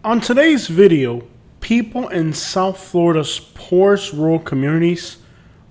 On today's video, people in South Florida's poorest rural communities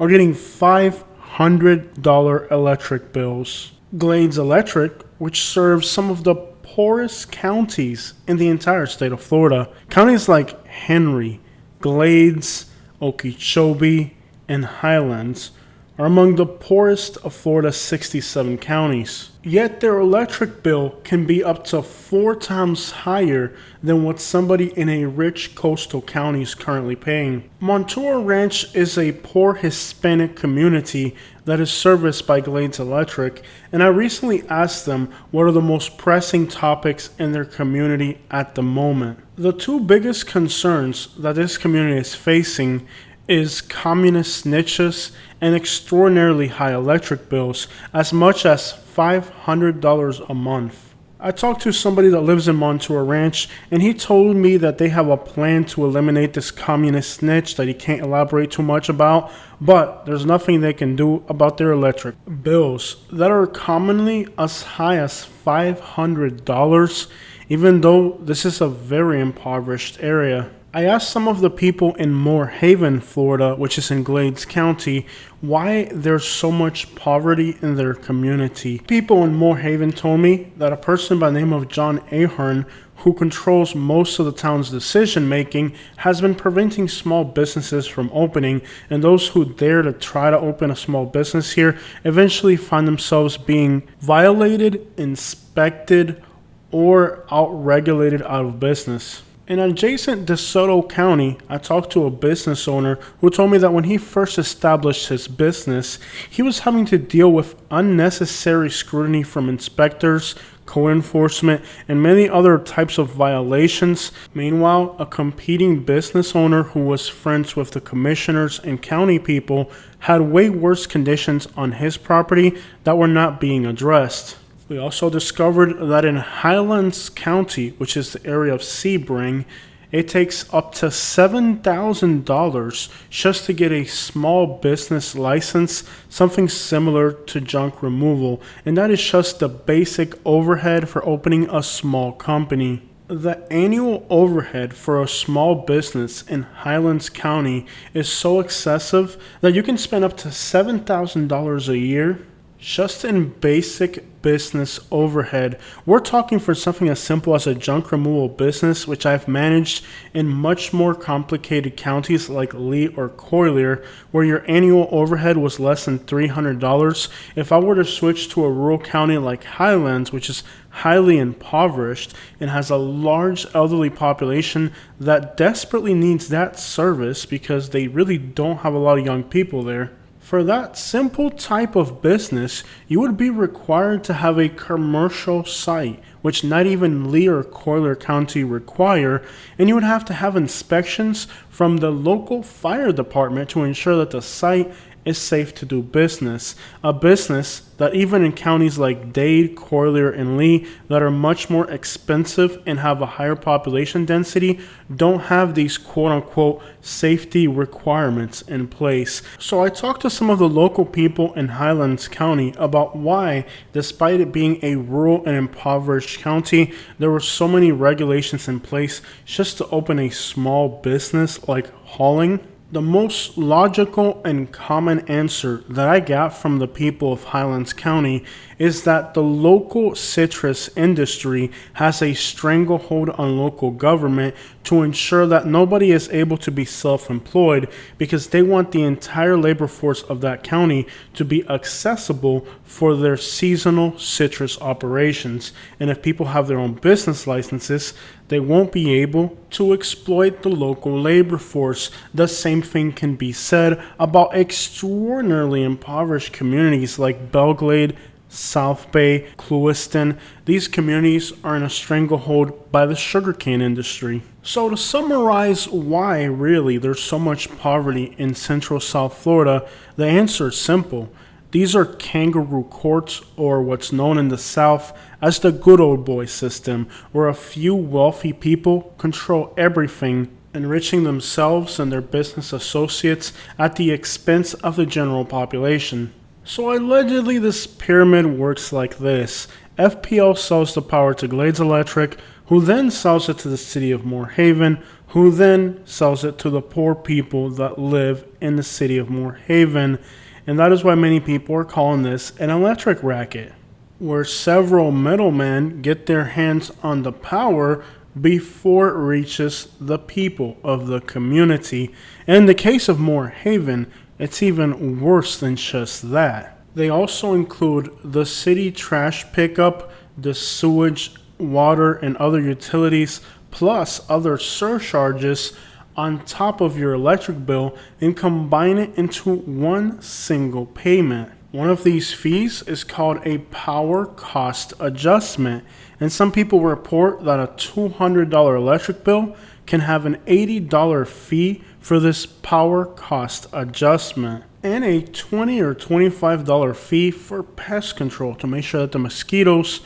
are getting $500 electric bills. Glades Electric, which serves some of the poorest counties in the entire state of Florida, counties like Henry, Glades, Okeechobee, and Highlands, are among the poorest of Florida's 67 counties. Yet their electric bill can be up to 4 times higher than what somebody in a rich coastal county is currently paying. Montour Ranch is a poor Hispanic community that is serviced by Glades Electric, and I recently asked them what are the most pressing topics in their community at the moment. The two biggest concerns that this community is facing is communist snitches and extraordinarily high electric bills, as much as $500 a month. I talked to somebody that lives in Montour Ranch, and he told me that they have a plan to eliminate this communist snitch that he can't elaborate too much about, but there's nothing they can do about their electric bills that are commonly as high as $500, even though this is a very impoverished area. I asked some of the people in Moore Haven, Florida, which is in Glades County, why there's so much poverty in their community. People in Moore Haven told me that a person by the name of John Ahern, who controls most of the town's decision making, has been preventing small businesses from opening, and those who dare to try to open a small business here eventually find themselves being violated, inspected, or out-regulated out of business. In adjacent DeSoto County, I talked to a business owner who told me that when he first established his business, he was having to deal with unnecessary scrutiny from inspectors, code enforcement, and many other types of violations. Meanwhile, a competing business owner who was friends with the commissioners and county people had way worse conditions on his property that were not being addressed. We also discovered that in Highlands County, which is the area of Sebring, it takes up to $7,000 just to get a small business license, something similar to junk removal, and that is just the basic overhead for opening a small company. The annual overhead for a small business in Highlands County is so excessive that you can spend up to $7,000 a year just in basic business overhead. We're talking for something as simple as a junk removal business, which I've managed in much more complicated counties like Lee or Collier, where your annual overhead was less than $300. If I were to switch to a rural county like Highlands, which is highly impoverished and has a large elderly population that desperately needs that service because they really don't have a lot of young people there, for that simple type of business, you would be required to have a commercial site, which not even Lee or Collier County require, and you would have to have inspections from the local fire department to ensure that the site is safe to do business. A business that even in counties like Dade, Collier, and Lee that are much more expensive and have a higher population density don't have these quote-unquote safety requirements in place. So I talked to some of the local people in Highlands County about why, despite it being a rural and impoverished county, there were so many regulations in place just to open a small business like hauling. The most logical and common answer that I got from the people of Highlands County is that the local citrus industry has a stranglehold on local government to ensure that nobody is able to be self-employed because they want the entire labor force of that county to be accessible for their seasonal citrus operations. And if people have their own business licenses, they won't be able to exploit the local labor force. The same thing can be said about extraordinarily impoverished communities like Belglade, South Bay, Clewiston. These communities are in a stranglehold by the sugarcane industry. So to summarize why really there's so much poverty in Central South Florida, the answer is simple. These are kangaroo courts, or what's known in the South as the good old boy system, where a few wealthy people control everything, enriching themselves and their business associates at the expense of the general population. So allegedly this pyramid works like this. FPL sells the power to Glades Electric, who then sells it to the city of Moorhaven, who then sells it to the poor people that live in the city of Moorhaven. And that is why many people are calling this an electric racket, where several middlemen get their hands on the power before it reaches the people of the community. And in the case of Moorhaven, it's even worse than just that. They also include the city trash pickup, the sewage, water, and other utilities, plus other surcharges on top of your electric bill, and combine it into one single payment. One of these fees is called a power cost adjustment, and some people report that a $200 electric bill can have an $80 fee for this power cost adjustment, and a $20 or $25 fee for pest control to make sure that the mosquitoes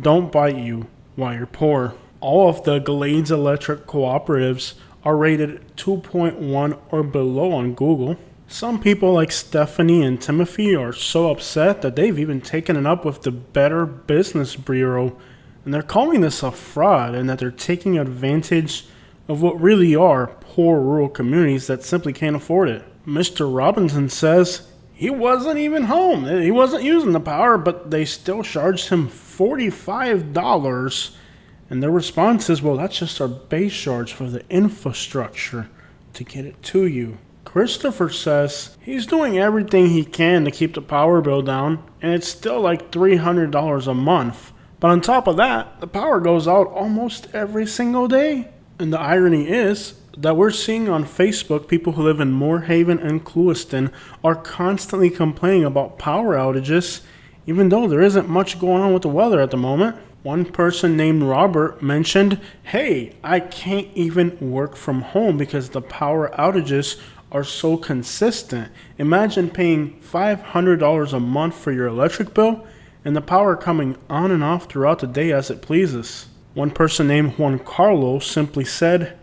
don't bite you while you're poor. All of the Glades electric cooperatives are rated 2.1 or below on Google. Some people like Stephanie and Timothy are so upset that they've even taken it up with the Better Business Bureau, and they're calling this a fraud and that they're taking advantage of what really are poor rural communities that simply can't afford it. Mr. Robinson says he wasn't even home. He wasn't using the power, but they still charged him $45. And their response is, well, that's just our base charge for the infrastructure to get it to you. Christopher says he's doing everything he can to keep the power bill down, and it's still like $300 a month. But on top of that, the power goes out almost every single day. And the irony is that we're seeing on Facebook people who live in Moorhaven and Clewiston are constantly complaining about power outages, even though there isn't much going on with the weather at the moment. One person named Robert mentioned, hey, I can't even work from home because the power outages are so consistent. Imagine paying $500 a month for your electric bill and the power coming on and off throughout the day as it pleases. One person named Juan Carlos simply said,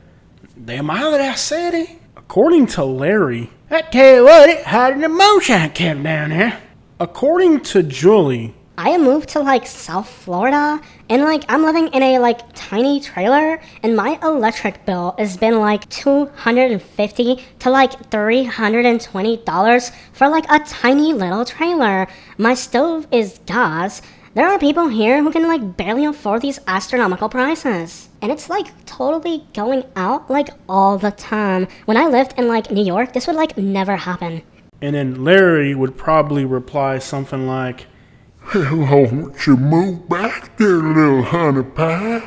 "De madre city." According to Larry, I tell you what, it had an emotion kept down here. According to Julie, I moved to South Florida, and I'm living in a tiny trailer, and my electric bill has been $250 to $320 for a tiny little trailer. My stove is gas. There are people here who can barely afford these astronomical prices. And it's totally going out all the time. When I lived in New York, this would never happen. And then Larry would probably reply something like, "Hell, won't you move back there, little honey pie?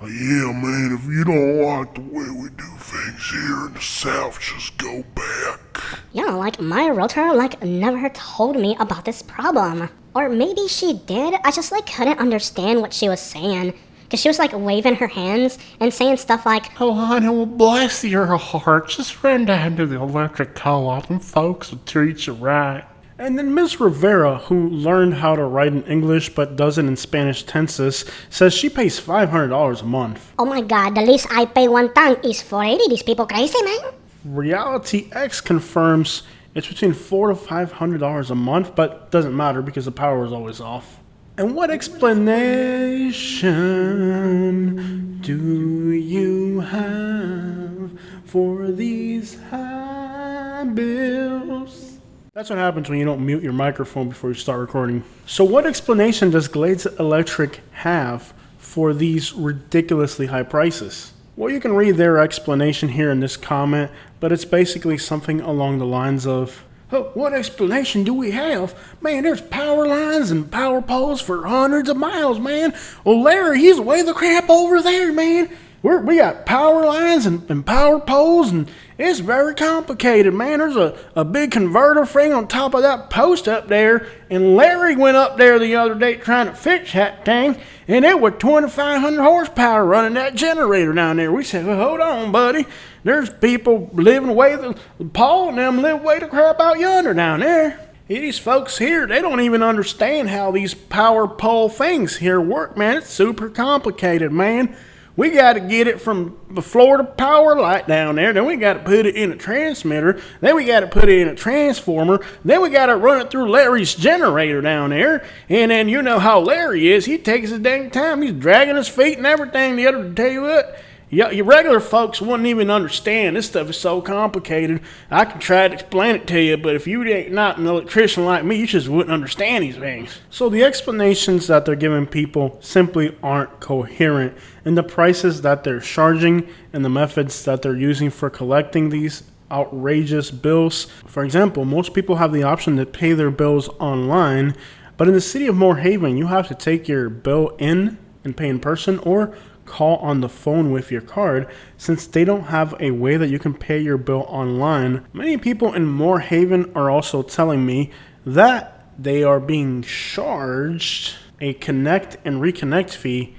Yeah, man, if you don't like the way we do things here in the South, just go back." Yeah, my realtor, never told me about this problem. Or maybe she did, I just, couldn't understand what she was saying. Because she was, waving her hands and saying stuff like, "Oh, honey, well, bless your heart. Just run down to the electric co-op and folks will treat you right." And then Ms. Rivera, who learned how to write in English but does it in Spanish tenses, says she pays $500 a month. "Oh my god, the least I pay one time is $480. These people crazy, man." Reality X confirms it's between $400 to $500 a month, but doesn't matter because the power is always off. And what explanation do you have for these high bills? That's what happens when you don't mute your microphone before you start recording. So what explanation does Glades Electric have for these ridiculously high prices? Well, you can read their explanation here in this comment, but it's basically something along the lines of, "Oh, what explanation do we have? Man, there's power lines and power poles for hundreds of miles, man. Well, Larry, he's way the crap over there, man. We got power lines and power poles, and it's very complicated, man. There's a big converter thing on top of that post up there, and Larry went up there the other day trying to fix that thing, and it was 2,500 horsepower running that generator down there." We said, "Well, hold on, buddy. There's people living way the Paul and them live way the crap out yonder down there. These folks here, they don't even understand how these power pole things here work, man. It's super complicated, man. We got to get it from the Florida power light down there. Then we got to put it in a transmitter. Then we got to put it in a transformer. Then we got to run it through Larry's generator down there. And then you know how Larry is. He takes his dang time. He's dragging his feet and everything. The other, tell you what, your regular folks wouldn't even understand. This stuff is so complicated. I can try to explain it to you, but if you ain't not an electrician like me, you just wouldn't understand these things. So the explanations that they're giving people simply aren't coherent, and the prices that they're charging and the methods that they're using for collecting these outrageous bills. For example, most people have the option to pay their bills online, but in the city of Moorhaven, you have to take your bill in and pay in person or call on the phone with your card, since they don't have a way that you can pay your bill online. Many people in Moorhaven are also telling me that they are being charged a connect and reconnect fee,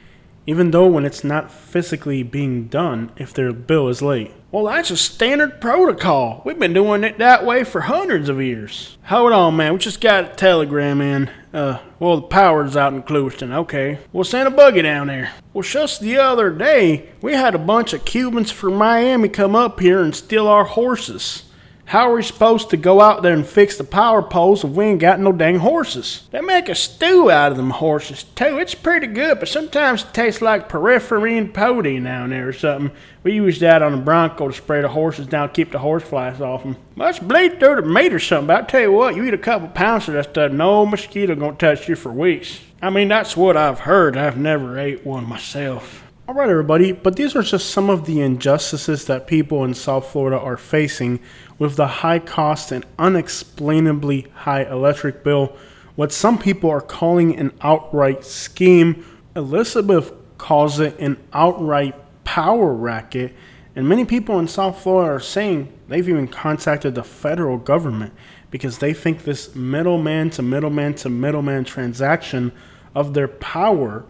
even though when it's not physically being done if their bill is late. Well, that's a standard protocol. We've been doing it that way for hundreds of years. Hold on, man. We just got a telegram in. Well, the power's out in Clewiston. Okay. We'll send a buggy down there. Well, just the other day, we had a bunch of Cubans from Miami come up here and steal our horses. How are we supposed to go out there and fix the power poles if we ain't got no dang horses? They make a stew out of them horses, too. It's pretty good, but sometimes it tastes like peripherin pody down there or something. We use that on a Bronco to spray the horses down, keep the horse flies off them. Must bleed through the meat or something, but I tell you what, you eat a couple pounds of that stuff, no mosquito gonna touch you for weeks. I mean, that's what I've heard. I've never ate one myself. Alright everybody, but these are just some of the injustices that people in South Florida are facing with the high cost and unexplainably high electric bill, what some people are calling an outright scheme. Elizabeth calls it an outright power racket, and many people in South Florida are saying they've even contacted the federal government because they think this middleman to middleman to middleman transaction of their power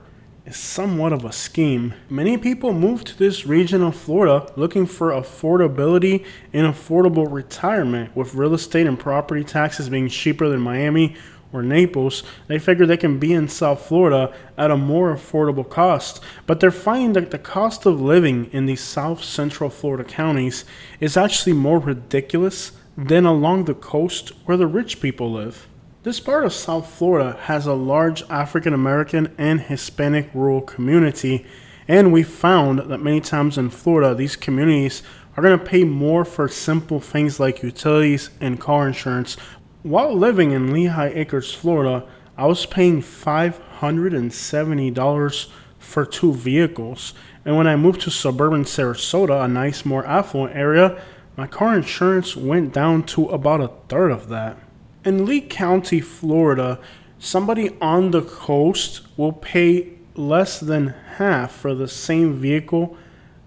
is somewhat of a scheme. Many people move to this region of Florida looking for affordability and affordable retirement. With real estate and property taxes being cheaper than Miami or Naples, they figure they can be in South Florida at a more affordable cost. But they're finding that the cost of living in these South Central Florida counties is actually more ridiculous than along the coast where the rich people live. This part of South Florida has a large African American and Hispanic rural community, and we found that many times in Florida, these communities are going to pay more for simple things like utilities and car insurance. While living in Lehigh Acres, Florida, I was paying $570 for 2 vehicles, and when I moved to suburban Sarasota, a nice, more affluent area, my car insurance went down to about a third of that. In Lee County, Florida, somebody on the coast will pay less than half for the same vehicle,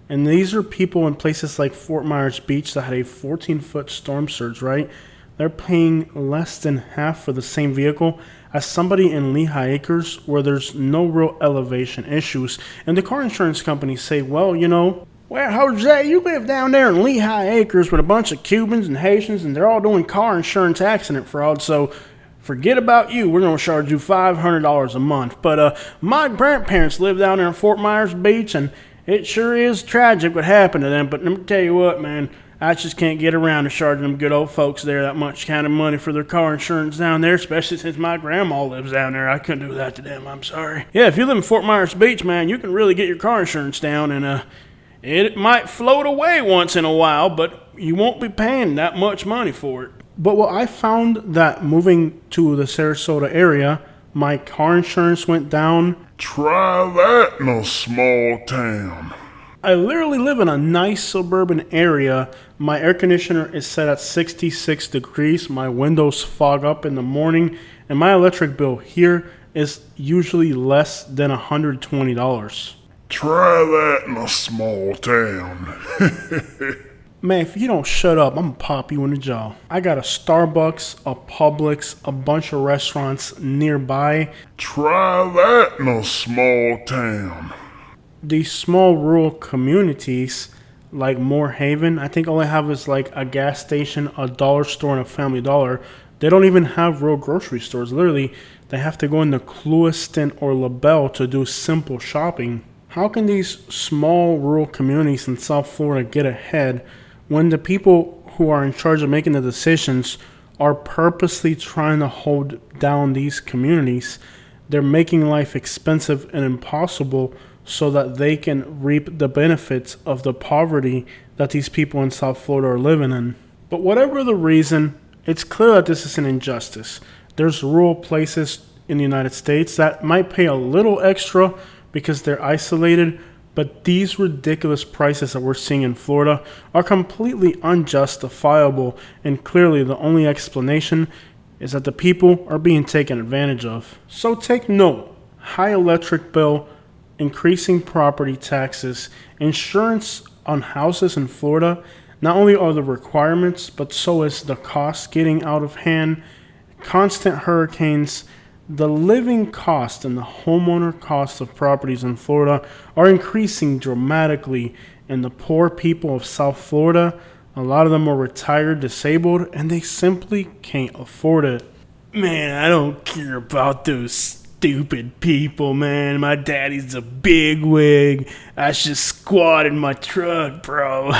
and these are people in places like Fort Myers Beach that had a 14-foot storm surge, right? They're paying less than half for the same vehicle as somebody in Lehigh Acres where there's no real elevation issues. And the car insurance companies say, well, well, Jose, you live down there in Lehigh Acres with a bunch of Cubans and Haitians, and they're all doing car insurance accident fraud, so forget about you. We're going to charge you $500 a month. But my grandparents live down there in Fort Myers Beach, and it sure is tragic what happened to them. But let me tell you what, man, I just can't get around to charging them good old folks there that much kind of money for their car insurance down there, especially since my grandma lives down there. I couldn't do that to them. I'm sorry. Yeah, if you live in Fort Myers Beach, man, you can really get your car insurance down, and it might float away once in a while, but you won't be paying that much money for it. But what I found that moving to the Sarasota area, my car insurance went down. Try that in a small town. I literally live in a nice suburban area. My air conditioner is set at 66 degrees. My windows fog up in the morning, and my electric bill here is usually less than $120. Try that in a small town. Man, if you don't shut up, I'm gonna pop you in the jaw. I got a Starbucks, a Publix, a bunch of restaurants nearby. Try that in a small town. These small rural communities, like Moorhaven, I think all they have is like a gas station, a dollar store, and a Family Dollar. They don't even have real grocery stores. Literally, they have to go into Clewiston or LaBelle to do simple shopping. How can these small rural communities in South Florida get ahead when the people who are in charge of making the decisions are purposely trying to hold down these communities? They're making life expensive and impossible so that they can reap the benefits of the poverty that these people in South Florida are living in. But whatever the reason, it's clear that this is an injustice. There's rural places in the United States that might pay a little extra because they're isolated, but these ridiculous prices that we're seeing in Florida are completely unjustifiable, and clearly the only explanation is that the people are being taken advantage of. So take note: high electric bill, increasing property taxes, insurance on houses in Florida. Not only are the requirements, but so is the cost getting out of hand. Constant hurricanes, the living cost and the homeowner cost of properties in Florida are increasing dramatically, and the poor people of South Florida, a lot of them are retired, disabled, and they simply can't afford it. Man, I don't care about those stupid people, man. My daddy's a bigwig. I should squat in my truck, bro.